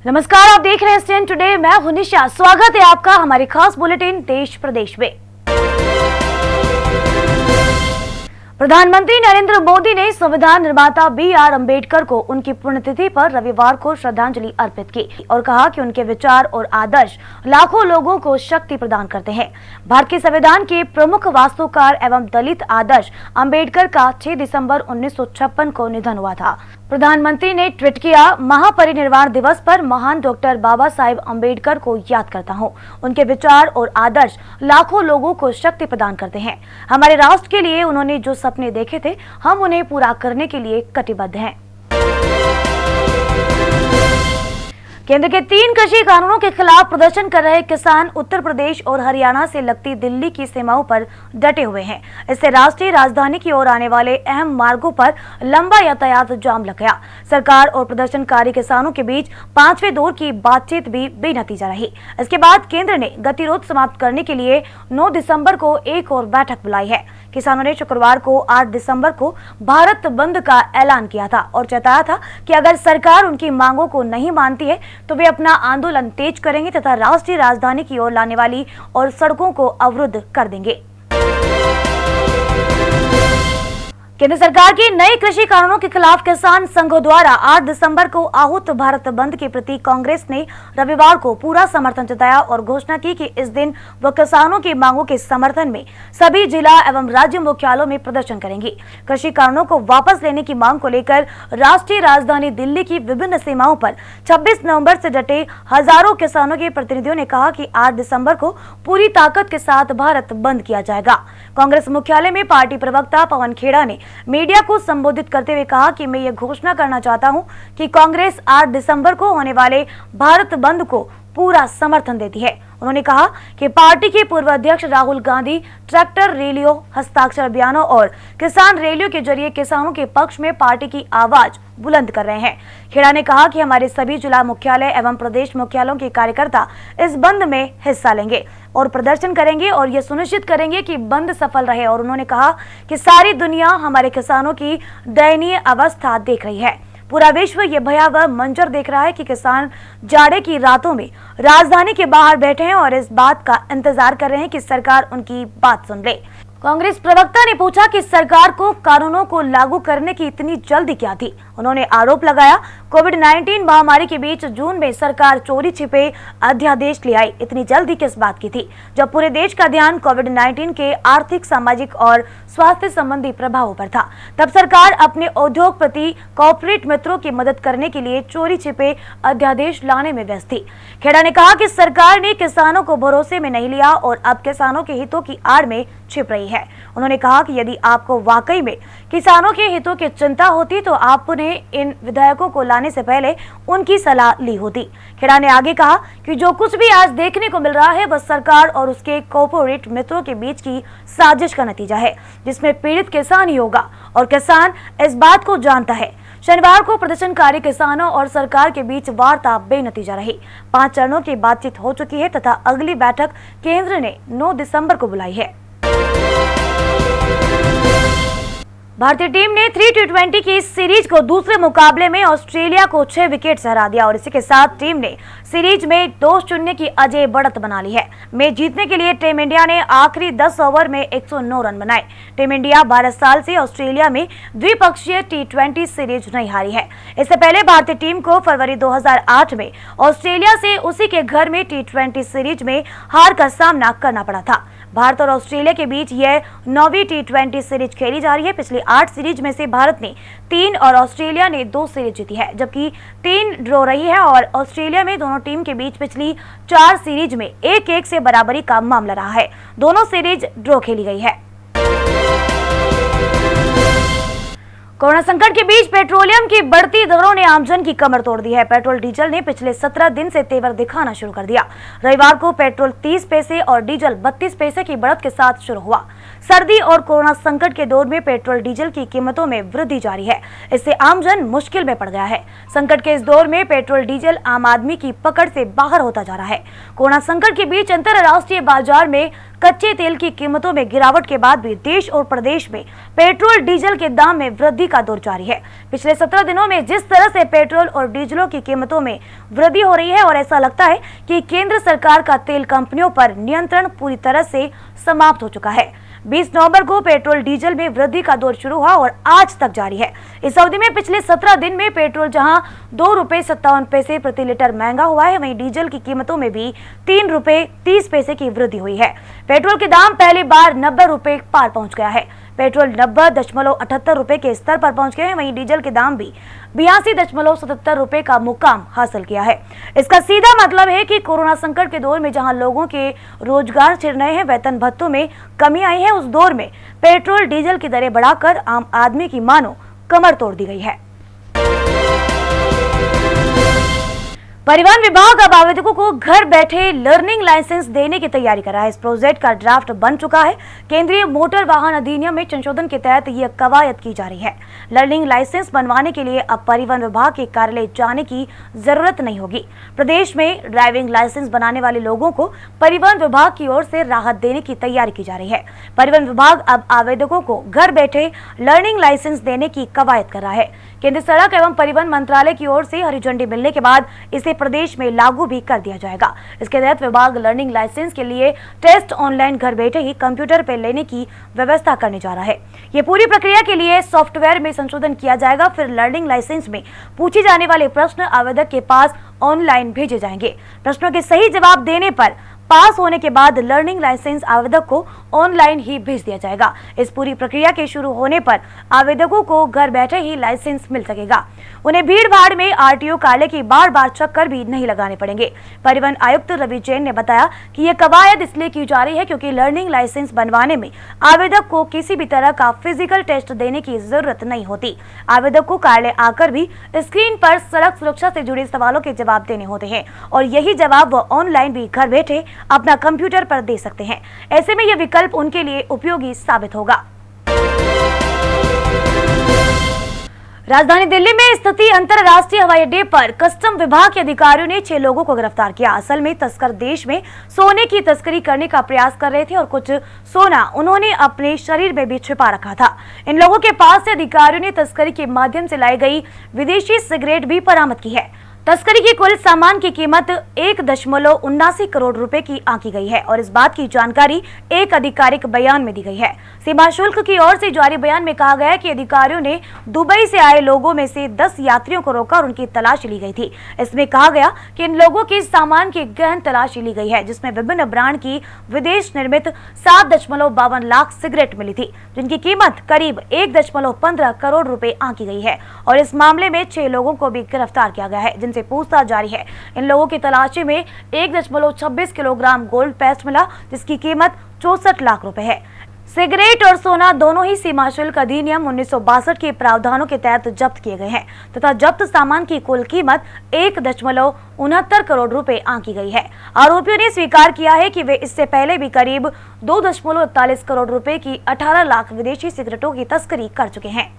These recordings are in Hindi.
नमस्कार, आप देख रहे हैं स्टैंड टुडे। मैं हूं निशा। स्वागत है आपका हमारे खास बुलेटिन देश प्रदेश में। प्रधानमंत्री नरेंद्र मोदी ने संविधान निर्माता B.R. अम्बेडकर को उनकी पुण्यतिथि पर रविवार को श्रद्धांजलि अर्पित की और कहा कि उनके विचार और आदर्श लाखों लोगों को शक्ति प्रदान करते हैं। भारत के संविधान के प्रमुख वास्तुकार एवं दलित आदर्श अम्बेडकर का 6 दिसंबर 1956 को निधन हुआ था। प्रधानमंत्री ने ट्वीट किया, महापरिनिर्वाण दिवस पर महान डॉक्टर बाबा साहेब अम्बेडकर को याद करता हूं। उनके विचार और आदर्श लाखों लोगों को शक्ति प्रदान करते हैं। हमारे राष्ट्र के लिए उन्होंने जो सपने देखे थे, हम उन्हें पूरा करने के लिए कटिबद्ध हैं। केंद्र के 3 कृषि कानूनों के खिलाफ प्रदर्शन कर रहे किसान उत्तर प्रदेश और हरियाणा से लगती दिल्ली की सीमाओं पर डटे हुए हैं। इससे राष्ट्रीय राजधानी की ओर आने वाले अहम मार्गों पर लंबा यातायात जाम लग गया। सरकार और प्रदर्शनकारी किसानों के बीच 5वें दौर की बातचीत भी बेनतीजा रही। इसके बाद केंद्र ने गतिरोध समाप्त करने के लिए 9 दिसंबर को एक और बैठक बुलाई है। किसानों ने शुक्रवार को 8 दिसंबर को भारत बंद का ऐलान किया था और चेताया था कि अगर सरकार उनकी मांगों को नहीं मानती है तो वे अपना आंदोलन तेज करेंगे तथा राष्ट्रीय राजधानी की ओर लाने वाली और सड़कों को अवरुद्ध कर देंगे। केंद्र सरकार के नए कृषि कानूनों के खिलाफ किसान संघों द्वारा 8 दिसंबर को आहूत भारत बंद के प्रति कांग्रेस ने रविवार को पूरा समर्थन जताया और घोषणा की कि इस दिन वह किसानों की मांगों के समर्थन में सभी जिला एवं राज्य मुख्यालयों में प्रदर्शन करेंगी। कृषि कानूनों को वापस लेने की मांग को लेकर राष्ट्रीय राजधानी दिल्ली की विभिन्न सीमाओं पर 26 नवंबर से डटे हजारों किसानों के प्रतिनिधियों ने कहा कि 8 दिसंबर को पूरी ताकत के साथ भारत बंद किया जाएगा। कांग्रेस मुख्यालय में पार्टी प्रवक्ता पवन खेड़ा ने मीडिया को संबोधित करते हुए कहा कि मैं ये घोषणा करना चाहता हूं कि कांग्रेस 8 दिसंबर को होने वाले भारत बंद को पूरा समर्थन देती है। उन्होंने कहा कि पार्टी के पूर्व अध्यक्ष राहुल गांधी ट्रैक्टर रैलियों, हस्ताक्षर अभियानों और किसान रैलियों के जरिए किसानों के पक्ष में पार्टी की आवाज बुलंद कर रहे हैं। खेड़ा ने कहा कि हमारे सभी जिला मुख्यालय एवं प्रदेश मुख्यालयों के कार्यकर्ता इस बंद में हिस्सा लेंगे और प्रदर्शन करेंगे और ये सुनिश्चित करेंगे कि बंद सफल रहे। और उन्होंने कहा कि सारी दुनिया हमारे किसानों की दयनीय अवस्था देख रही है। पूरा विश्व ये भयावह मंजर देख रहा है कि किसान जाड़े की रातों में राजधानी के बाहर बैठे हैं और इस बात का इंतजार कर रहे हैं कि सरकार उनकी बात सुन ले। कांग्रेस प्रवक्ता ने पूछा कि सरकार को कानूनों को लागू करने की इतनी जल्दी क्या थी। उन्होंने आरोप लगाया, कोविड-19 महामारी के बीच जून में सरकार चोरी छिपे अध्यादेश ले आई। इतनी जल्दी किस बात की थी, जब पूरे देश का ध्यान कोविड-19 के आर्थिक, सामाजिक और स्वास्थ्य संबंधी प्रभावों पर था। तब सरकार अपने उद्योगपति कॉर्पोरेट मित्रों की मदद करने के लिए चोरी छिपे अध्यादेश लाने में व्यस्त थी। खेड़ा ने कहा कि सरकार ने किसानों को भरोसे में नहीं लिया और अब किसानों के हितों की आड़ में छिप रही है। उन्होंने कहा कि यदि आपको वाकई में किसानों के हितों की चिंता होती तो आपने इन विधेयकों को लाने से पहले उनकी सलाह ली होती। खेड़ा ने आगे कहा कि जो कुछ भी आज देखने को मिल रहा है वह सरकार और उसके कॉर्पोरेट मित्रों के बीच की साजिश का नतीजा है, जिसमें पीड़ित किसान ही होगा और किसान इस बात को जानता है। शनिवार को प्रदर्शनकारी किसानों और सरकार के बीच वार्ता बेनतीजा रही। 5 चरणों की बातचीत हो चुकी है तथा अगली बैठक केंद्र ने 9 दिसंबर को बुलाई है। भारतीय टीम ने 3 T20 की इस सीरीज को दूसरे मुकाबले में ऑस्ट्रेलिया को 6 विकेट से हरा दिया और इसी के साथ टीम ने सीरीज में 2-0 की अजय बढ़त बना ली है। मैच जीतने के लिए टीम इंडिया ने आखिरी 10 ओवर में 109 रन बनाए। टीम इंडिया 12 साल से ऑस्ट्रेलिया में द्विपक्षीय T20 सीरीज नहीं हारी है। इससे पहले भारतीय टीम को फरवरी 2008 में ऑस्ट्रेलिया से उसी के घर में T20 सीरीज में हार का सामना करना पड़ा था। भारत और ऑस्ट्रेलिया के बीच यह 9वीं T20 सीरीज खेली जा रही है। पिछली 8 सीरीज में से भारत ने 3 और ऑस्ट्रेलिया ने 2 सीरीज जीती है, जबकि 3 ड्रॉ रही है और ऑस्ट्रेलिया में दोनों टीम के बीच पिछली 4 सीरीज में 1-1 से बराबरी का मामला रहा है। दोनों सीरीज ड्रॉ खेली गई है। कोरोना संकट के बीच पेट्रोलियम की बढ़ती दरों ने आमजन की कमर तोड़ दी है। पेट्रोल डीजल ने पिछले 17 दिन से तेवर दिखाना शुरू कर दिया। रविवार को पेट्रोल 30 पैसे और डीजल 32 पैसे की बढ़त के साथ शुरू हुआ। सर्दी और कोरोना संकट के दौर में पेट्रोल डीजल की कीमतों में वृद्धि जारी है। इससे आमजन मुश्किल में पड़ गया है। संकट के इस दौर में पेट्रोल डीजल आम आदमी की पकड़ से बाहर होता जा रहा है। कोरोना संकट के बीच अंतरराष्ट्रीय बाजार में कच्चे तेल की कीमतों में गिरावट के बाद भी देश और प्रदेश में पेट्रोल डीजल के दाम में वृद्धि का दौर जारी है। पिछले 17 दिनों में जिस तरह से पेट्रोल और डीजलों की कीमतों में वृद्धि हो रही है और ऐसा लगता है कि केंद्र सरकार का तेल कंपनियों पर नियंत्रण पूरी तरह से समाप्त हो चुका है। 20 नवंबर को पेट्रोल डीजल में वृद्धि का दौर शुरू हुआ और आज तक जारी है। इस अवधि में पिछले 17 दिन में पेट्रोल जहां 2 रुपए 57 पैसे प्रति लीटर महंगा हुआ है, वहीं डीजल की कीमतों में भी 3 रुपए 30 पैसे की वृद्धि हुई है। पेट्रोल के दाम पहली बार 90 रुपए पार पहुंच गया है। पेट्रोल 90.78 रुपए के स्तर पर पहुंच गए हैं, वहीं डीजल के दाम भी 82.77 रुपए का मुकाम हासिल किया है। इसका सीधा मतलब है कि कोरोना संकट के दौर में जहां लोगों के रोजगार छिड़ रहे हैं, वेतन भत्तों में कमी आई है, उस दौर में पेट्रोल डीजल की दरें बढ़ाकर आम आदमी की मानो कमर तोड़ दी गई है। परिवहन विभाग अब आवेदकों को घर बैठे लर्निंग लाइसेंस देने की तैयारी कर रहा है। इस प्रोजेक्ट का ड्राफ्ट बन चुका है। केंद्रीय मोटर वाहन अधिनियम में संशोधन के तहत यह कवायद की जा रही है। लर्निंग लाइसेंस बनवाने के लिए अब परिवहन विभाग के कार्यालय जाने की जरूरत नहीं होगी। प्रदेश में ड्राइविंग लाइसेंस बनाने वाले लोगों को परिवहन विभाग की ओर से राहत देने की तैयारी की जा रही है। परिवहन विभाग अब आवेदकों को घर बैठे लर्निंग लाइसेंस देने की कवायद कर रहा है। केंद्रीय सड़क एवं परिवहन मंत्रालय की ओर से हरी झंडी मिलने के बाद इसे प्रदेश में लागू भी कर दिया जाएगा। इसके तहत विभाग लर्निंग लाइसेंस के लिए टेस्ट ऑनलाइन घर बैठे ही कंप्यूटर पर लेने की व्यवस्था करने जा रहा है। ये पूरी प्रक्रिया के लिए सॉफ्टवेयर में संशोधन किया जाएगा। फिर लर्निंग लाइसेंस में पूछे जाने वाले प्रश्न आवेदक के पास ऑनलाइन भेजे जाएंगे। प्रश्नों के सही जवाब देने पर पास होने के बाद लर्निंग लाइसेंस आवेदक को ऑनलाइन ही भेज दिया जाएगा। इस पूरी प्रक्रिया के शुरू होने पर आवेदकों को घर बैठे ही लाइसेंस मिल सकेगा। उन्हें भीड़ भाड़ में आरटीओ कार्यालय की बार बार चक्कर भी नहीं लगाने पड़ेंगे। परिवहन आयुक्त रवि जैन ने बताया कि यह कवायद इसलिए की जा रही है क्योंकि लर्निंग लाइसेंस बनवाने में आवेदक को किसी भी तरह का फिजिकल टेस्ट देने की जरूरत नहीं होती। आवेदक को कार्यालय आकर भी स्क्रीन पर सड़क सुरक्षा से जुड़े सवालों के जवाब देने होते हैं और यही जवाब वह ऑनलाइन भी घर बैठे अपना कंप्यूटर पर दे सकते हैं। ऐसे में यह विकल्प उनके लिए उपयोगी साबित होगा। राजधानी दिल्ली में स्थित अंतर्राष्ट्रीय हवाई अड्डे पर कस्टम विभाग के अधिकारियों ने 6 लोगों को गिरफ्तार किया। असल में तस्कर देश में सोने की तस्करी करने का प्रयास कर रहे थे और कुछ सोना उन्होंने अपने शरीर में भी छिपा रखा था। इन लोगों के पास से अधिकारियों ने तस्करी के माध्यम से लाई गई विदेशी सिगरेट भी बरामद की है। तस्करी की कुल सामान की कीमत 1.79 करोड़ रुपए की आंकी गई है और इस बात की जानकारी एक आधिकारिक बयान में दी गई है। सीमा शुल्क की ओर से जारी बयान में कहा गया है कि अधिकारियों ने दुबई से आए लोगों में से 10 यात्रियों को रोका और उनकी तलाशी ली गई थी। इसमें कहा गया कि इन लोगों के सामान की गहन तलाशी ली गई है, जिसमें विभिन्न ब्रांड की विदेश निर्मित 7.52 लाख सिगरेट मिली थी, जिनकी कीमत करीब 1.15 करोड़ रुपए आंकी गई है और इस मामले में 6 लोगों को भी गिरफ्तार किया गया है, से पूछताछ जारी है। इन लोगों की तलाशी में 1.26 किलोग्राम गोल्ड पेस्ट मिला, जिसकी कीमत 64 लाख रुपए है। सिगरेट और सोना दोनों ही सीमा शुल्क अधिनियम 1962 के प्रावधानों के तहत जब्त किए गए हैं तथा जब्त सामान की कुल कीमत 1.69 करोड़ रुपए आंकी गई है। आरोपियों ने स्वीकार किया है कि वे इससे पहले भी करीब 2.41 करोड़ रुपए की 18 लाख विदेशी सिगरेटों की तस्करी कर चुके हैं।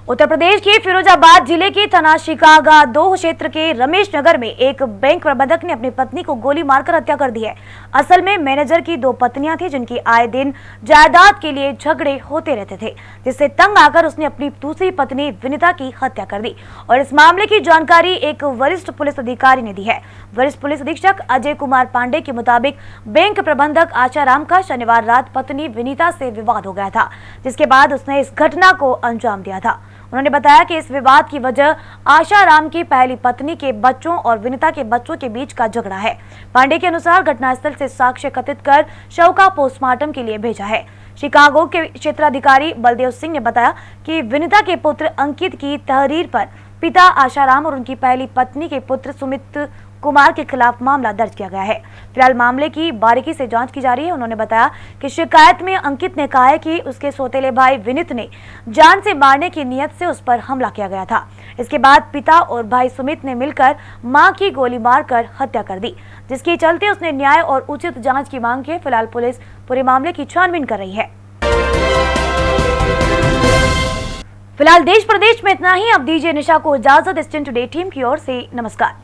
उत्तर प्रदेश के फिरोजाबाद जिले के थाना शिकागा 2 क्षेत्र के रमेश नगर में एक बैंक प्रबंधक ने अपनी पत्नी को गोली मारकर हत्या कर दी है। असल में मैनेजर की 2 पत्नियां थी, जिनकी आए दिन जायदाद के लिए झगड़े होते रहते थे, जिससे तंग आकर उसने अपनी दूसरी पत्नी विनीता की हत्या कर दी और इस मामले की जानकारी एक वरिष्ठ पुलिस अधिकारी ने दी है। वरिष्ठ पुलिस अधीक्षक अजय कुमार पांडे के मुताबिक बैंक प्रबंधक आशाराम का शनिवार रात पत्नी विनीता से विवाद हो गया था, जिसके बाद उसने इस घटना को अंजाम दिया था। उन्होंने बताया कि इस विवाद की वजह आशाराम की पहली पत्नी के बच्चों और विनीता के बच्चों के बीच का झगड़ा है। पांडे के अनुसार घटनास्थल से साक्ष्य एकत्रित कर शव का पोस्टमार्टम के लिए भेजा है। शिकागो के क्षेत्राधिकारी बलदेव सिंह ने बताया कि विनीता के पुत्र अंकित की तहरीर पर पिता आशाराम और उनकी पहली पत्नी के पुत्र सुमित कुमार के खिलाफ मामला दर्ज किया गया है। फिलहाल मामले की बारीकी से जांच की जा रही है। उन्होंने बताया कि शिकायत में अंकित ने कहा है कि उसके सौतेले भाई विनीत ने जान से मारने की नियत से उस पर हमला किया गया था। इसके बाद पिता और भाई सुमित ने मिलकर मां की गोली मारकर हत्या कर दी, जिसके चलते उसने न्याय और उचित जाँच की मांग की। फिलहाल पुलिस पूरे मामले की छानबीन कर रही है। फिलहाल देश प्रदेश में इतना ही। अब दीजिए निशा को इजाजत। स्टैंड टुडे टीम की ओर से नमस्कार।